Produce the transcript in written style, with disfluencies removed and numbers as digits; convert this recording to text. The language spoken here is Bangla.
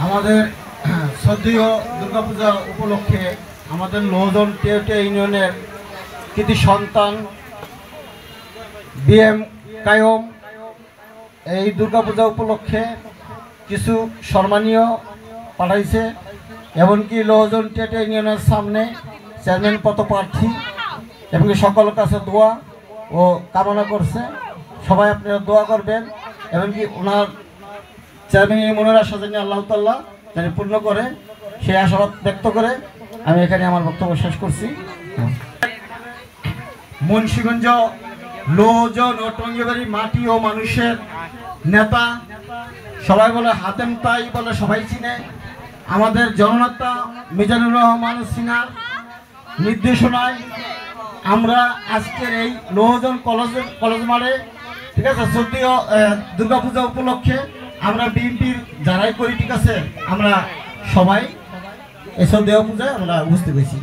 আমাদের শ্রদ্ধেয় দুর্গাপূজা উপলক্ষে আমাদের লোহজন টেউটিয়া ইউনিয়নের কৃতি সন্তান বিএম কায়ুম এই দুর্গাপূজা উপলক্ষে কিছু সম্মানীয় পাঠাইছে। এমনকি লোহজন টেউটিয়া ইউনিয়নের সামনে চেয়ারম্যান পদপ্রার্থী এবং সকলের কাছে দোয়া ও কামনা করছে। সবাই আপনারা দোয়া করবেন এমনকি ওনার চেয়ারম্যানের মনের আশা জানি আল্লাহ তাআলা জানি পূর্ণ করে, সেই আশাবাদ ব্যক্ত করে আমি এখানে আমার বক্তব্য শেষ করছি। মুন্সিগঞ্জ লোহজন ও টঙ্গিবাড়ি মাটি ও মানুষের নেতা, সবাই বলে হাতেম তাই বলে সবাই চিনে। আমাদের জননেতা মিজানুর রহমান সিনহার নির্দেশনায় আমরা আজকের এই লোহজন কলেজ মাঠে, ঠিক আছে, শ্রদ্ধেয় দুর্গাপূজা উপলক্ষে আমরা বিএনপির যারাই করি, ঠিক আছে, আমরা সবাই এই শ্রদ্ধেয় পূজায় আমরা উপস্থিত হয়েছি।